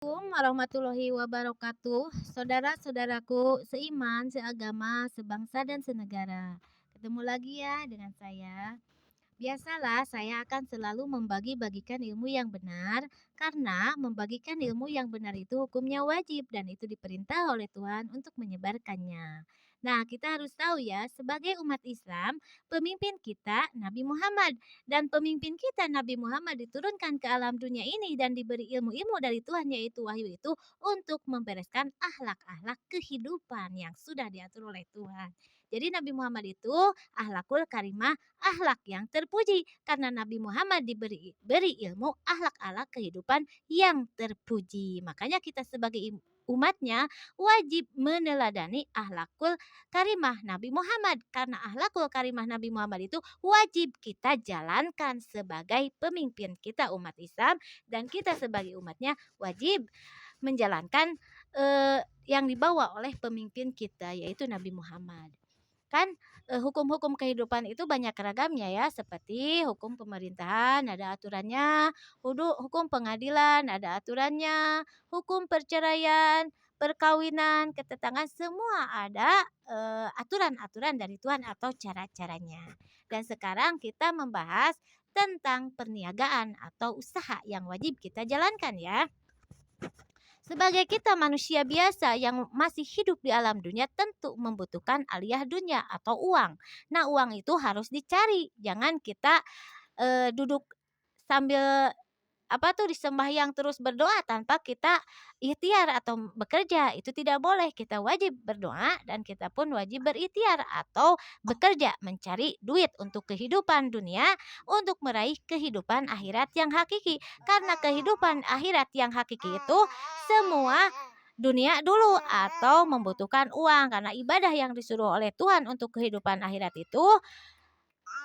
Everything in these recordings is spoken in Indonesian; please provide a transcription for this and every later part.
Assalamualaikum warahmatullahi wabarakatuh. Saudara-saudaraku seiman, seagama, sebangsa dan senegara. Ketemu lagi ya dengan saya. Biasalah saya akan selalu membagi-bagikan ilmu yang benar karena membagikan ilmu yang benar itu hukumnya wajib dan itu diperintah oleh Tuhan untuk menyebarkannya. Nah, kita harus tahu ya, sebagai umat Islam, pemimpin kita Nabi Muhammad dan pemimpin kita Nabi Muhammad diturunkan ke alam dunia ini dan diberi ilmu-ilmu dari Tuhan yaitu wahyu itu untuk membereskan akhlak-akhlak kehidupan yang sudah diatur oleh Tuhan. Jadi Nabi Muhammad itu akhlakul karimah, akhlak yang terpuji karena Nabi Muhammad beri ilmu akhlak-akhlak kehidupan yang terpuji. Makanya kita sebagai umatnya wajib meneladani akhlakul karimah Nabi Muhammad karena akhlakul karimah Nabi Muhammad itu wajib kita jalankan sebagai pemimpin kita umat Islam dan kita sebagai umatnya wajib menjalankan yang dibawa oleh pemimpin kita yaitu Nabi Muhammad. Kan hukum-hukum kehidupan itu banyak ragamnya ya, seperti hukum pemerintahan ada aturannya, hukum pengadilan ada aturannya, hukum perceraian, perkawinan, ketetanggaan semua ada aturan-aturan dari Tuhan atau cara-caranya. Dan sekarang kita membahas tentang perniagaan atau usaha yang wajib kita jalankan ya. Sebagai kita manusia biasa yang masih hidup di alam dunia tentu membutuhkan aliyah dunia atau uang. Nah, uang itu harus dicari. Jangan kita duduk sambil disembahyang terus berdoa tanpa kita ikhtiar atau bekerja. Itu tidak boleh. Kita wajib berdoa dan kita pun wajib berikhtiar atau bekerja mencari duit untuk kehidupan dunia untuk meraih kehidupan akhirat yang hakiki. Karena kehidupan akhirat yang hakiki itu semua dunia dulu atau membutuhkan uang karena ibadah yang disuruh oleh Tuhan untuk kehidupan akhirat itu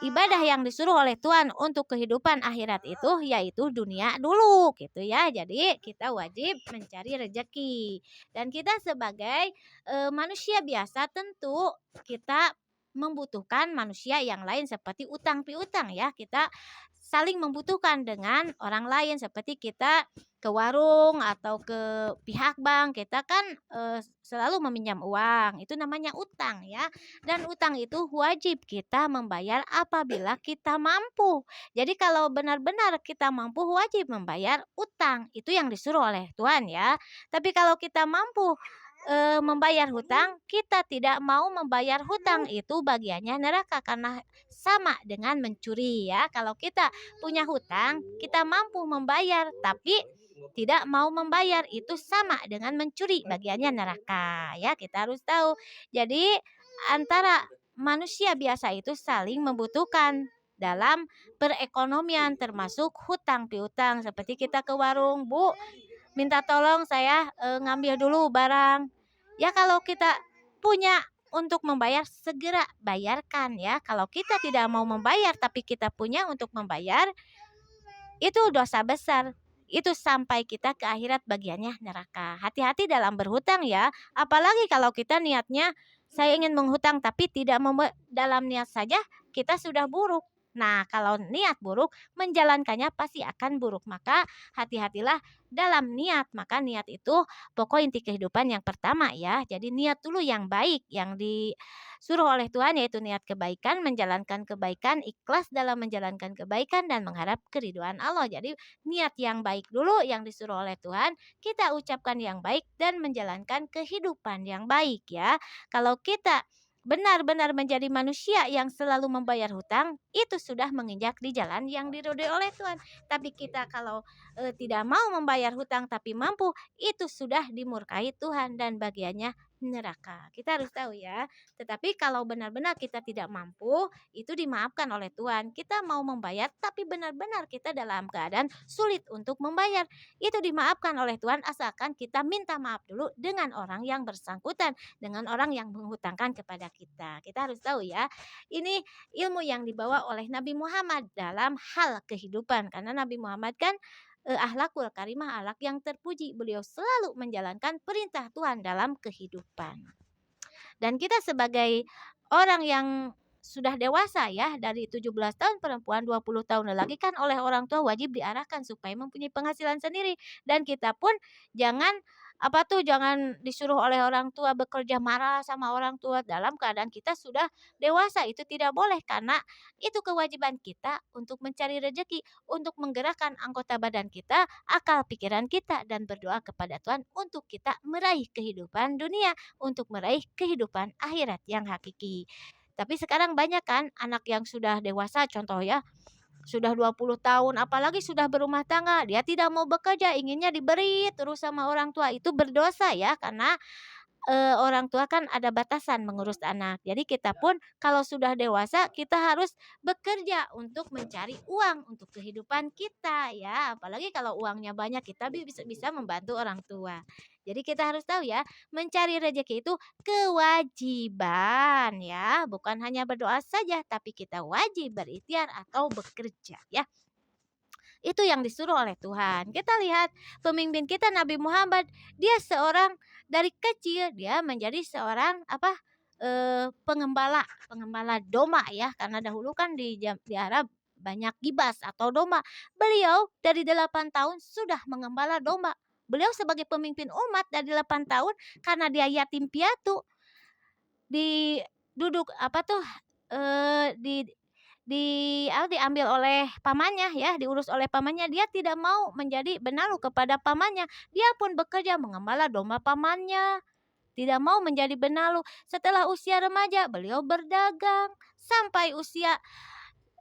ibadah yang disuruh oleh Tuhan untuk kehidupan akhirat itu yaitu dunia dulu gitu ya. Jadi kita wajib mencari rezeki. Dan kita sebagai manusia biasa tentu kita membutuhkan manusia yang lain seperti utang piutang ya. Kita saling membutuhkan dengan orang lain seperti kita ke warung atau ke pihak bank kita kan selalu meminjam uang. Itu namanya utang ya. Dan utang itu wajib kita membayar apabila kita mampu. Jadi kalau benar-benar kita mampu wajib membayar utang. Itu yang disuruh oleh Tuhan ya. Tapi kalau kita mampu membayar hutang, kita tidak mau membayar hutang itu bagiannya neraka karena sama dengan mencuri ya. Kalau kita punya hutang, kita mampu membayar tapi tidak mau membayar itu sama dengan mencuri bagiannya neraka ya. Kita harus tahu. Jadi antara manusia biasa itu saling membutuhkan dalam perekonomian termasuk hutang piutang seperti kita ke warung, Bu, minta tolong saya ngambil dulu barang. Ya kalau kita punya untuk membayar segera bayarkan ya. Kalau kita tidak mau membayar tapi kita punya untuk membayar itu dosa besar. Itu sampai kita ke akhirat bagiannya neraka. Hati-hati dalam berhutang ya. Apalagi kalau kita niatnya saya ingin menghutang tapi tidak dalam niat saja kita sudah buruk. Nah, kalau niat buruk menjalankannya pasti akan buruk. Maka hati-hatilah dalam niat. Maka niat itu pokok inti kehidupan yang pertama ya. Jadi niat dulu yang baik yang disuruh oleh Tuhan yaitu niat kebaikan, menjalankan kebaikan, ikhlas dalam menjalankan kebaikan dan mengharap keridhaan Allah. Jadi niat yang baik dulu yang disuruh oleh Tuhan, kita ucapkan yang baik dan menjalankan kehidupan yang baik ya. Kalau kita benar-benar menjadi manusia yang selalu membayar hutang, itu sudah menginjak di jalan yang diridhoi oleh Tuhan. Tapi kita kalau tidak mau membayar hutang tapi mampu, itu sudah dimurkai Tuhan dan bagiannya neraka. Kita harus tahu ya. Tetapi kalau benar-benar kita tidak mampu, itu dimaafkan oleh Tuhan. Kita mau membayar tapi benar-benar kita dalam keadaan sulit untuk membayar. Itu dimaafkan oleh Tuhan asalkan kita minta maaf dulu dengan orang yang bersangkutan, dengan orang yang menghutangkan kepada kita. Kita harus tahu ya. Ini ilmu yang dibawa oleh Nabi Muhammad dalam hal kehidupan karena Nabi Muhammad kan akhlakul karimah, akhlak yang terpuji. Beliau selalu menjalankan perintah Tuhan dalam kehidupan. Dan kita sebagai orang yang sudah dewasa ya, dari 17 tahun, perempuan 20 tahun lelaki kan oleh orang tua wajib diarahkan supaya mempunyai penghasilan sendiri. Dan kita pun jangan jangan disuruh oleh orang tua bekerja, marah sama orang tua dalam keadaan kita sudah dewasa. Itu tidak boleh karena itu kewajiban kita untuk mencari rezeki, untuk menggerakkan anggota badan kita, akal pikiran kita, dan berdoa kepada Tuhan untuk kita meraih kehidupan dunia, untuk meraih kehidupan akhirat yang hakiki. Tapi sekarang banyak kan anak yang sudah dewasa, contoh ya, sudah 20 tahun apalagi sudah berumah tangga, dia tidak mau bekerja, inginnya diberi terus sama orang tua. Itu berdosa ya, karena orang tua kan ada batasan mengurus anak. Jadi kita pun kalau sudah dewasa, kita harus bekerja untuk mencari uang untuk kehidupan kita ya. Apalagi kalau uangnya banyak, kita bisa bisa membantu orang tua. Jadi kita harus tahu ya, mencari rezeki itu kewajiban ya, bukan hanya berdoa saja, tapi kita wajib berikhtiar atau bekerja ya. Itu yang disuruh oleh Tuhan. Kita lihat pemimpin kita Nabi Muhammad, dia seorang dari kecil dia menjadi seorang pengembala, pengembala domba ya, karena dahulu kan di Arab banyak gibas atau domba. Beliau dari 8 tahun sudah mengembala domba. Beliau sebagai pemimpin umat dari 8 tahun, karena dia yatim piatu, di duduk di diambil oleh pamannya ya, diurus oleh pamannya. Dia tidak mau menjadi benalu kepada pamannya. Dia pun bekerja mengembala domba pamannya, tidak mau menjadi benalu. Setelah usia remaja, beliau berdagang. Sampai usia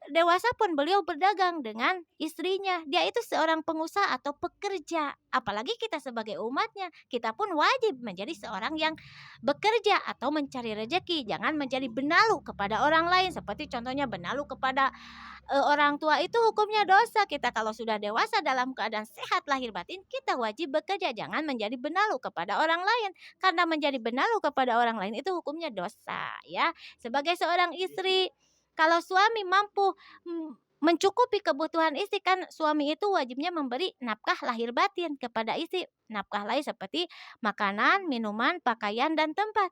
dewasa pun beliau berdagang dengan istrinya. Dia itu seorang pengusaha atau pekerja. Apalagi kita sebagai umatnya, kita pun wajib menjadi seorang yang bekerja atau mencari rezeki. Jangan menjadi benalu kepada orang lain. Seperti contohnya benalu kepada orang tua, itu hukumnya dosa. Kita kalau sudah dewasa dalam keadaan sehat lahir batin, kita wajib bekerja. Jangan menjadi benalu kepada orang lain. Karena menjadi benalu kepada orang lain itu hukumnya dosa ya. Sebagai seorang istri, kalau suami mampu mencukupi kebutuhan istri, kan suami itu wajibnya memberi nafkah lahir batin kepada istri. Nafkah lain seperti makanan, minuman, pakaian, dan tempat.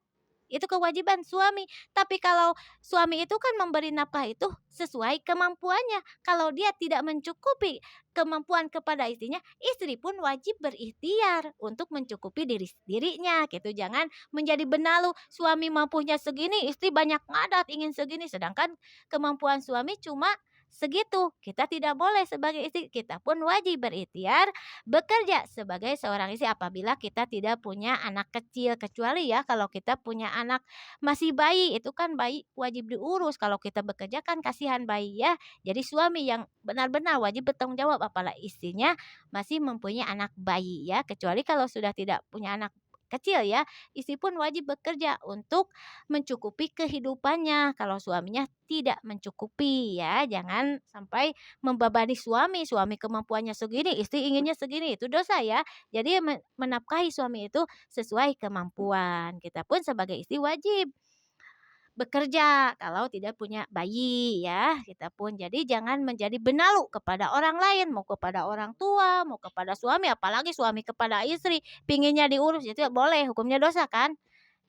Itu kewajiban suami. Tapi kalau suami itu kan memberi nafkah itu sesuai kemampuannya. Kalau dia tidak mencukupi kemampuan kepada istrinya, istri pun wajib berikhtiar untuk mencukupi dirinya gitu. Jangan menjadi benalu, suami mampunya segini, istri banyak ngadat ingin segini, sedangkan kemampuan suami cuma segitu. Kita tidak boleh sebagai istri, kita pun wajib berikhtiar bekerja sebagai seorang istri apabila kita tidak punya anak kecil. Kecuali ya kalau kita punya anak masih bayi, itu kan bayi wajib diurus. Kalau kita bekerja kan kasihan bayi ya. Jadi suami yang benar-benar wajib bertanggung jawab apalagi istrinya masih mempunyai anak bayi ya. Kecuali kalau sudah tidak punya anak kecil ya, istri pun wajib bekerja untuk mencukupi kehidupannya. Kalau suaminya tidak mencukupi ya, jangan sampai membebani suami. Suami kemampuannya segini, istri inginnya segini, itu dosa ya. Jadi menafkahi suami itu sesuai kemampuan. Kita pun sebagai istri wajib bekerja kalau tidak punya bayi ya, kita pun. Jadi jangan menjadi benalu kepada orang lain, mau kepada orang tua, mau kepada suami, apalagi suami kepada istri, pinginnya diurus, itu boleh, hukumnya dosa kan.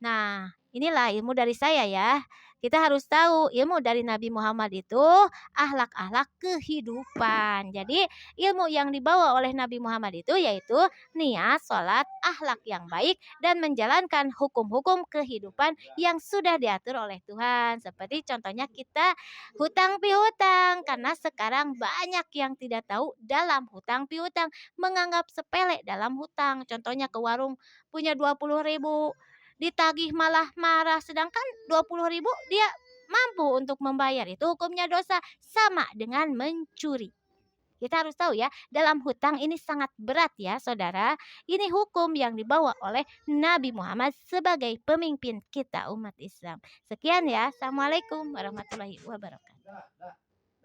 Nah, inilah ilmu dari saya ya. Kita harus tahu ilmu dari Nabi Muhammad itu akhlak-akhlak kehidupan. Jadi ilmu yang dibawa oleh Nabi Muhammad itu yaitu niat, sholat, akhlak yang baik, dan menjalankan hukum-hukum kehidupan yang sudah diatur oleh Tuhan. Seperti contohnya kita hutang piutang. Karena sekarang banyak yang tidak tahu dalam hutang piutang, menganggap sepele dalam hutang. Contohnya ke warung punya 20.000, ditagih malah marah, sedangkan 20.000 dia mampu untuk membayar. Itu hukumnya dosa, sama dengan mencuri. Kita harus tahu ya, dalam hutang ini sangat berat ya saudara. Ini hukum yang dibawa oleh Nabi Muhammad sebagai pemimpin kita umat Islam. Sekian ya. Assalamualaikum warahmatullahi wabarakatuh.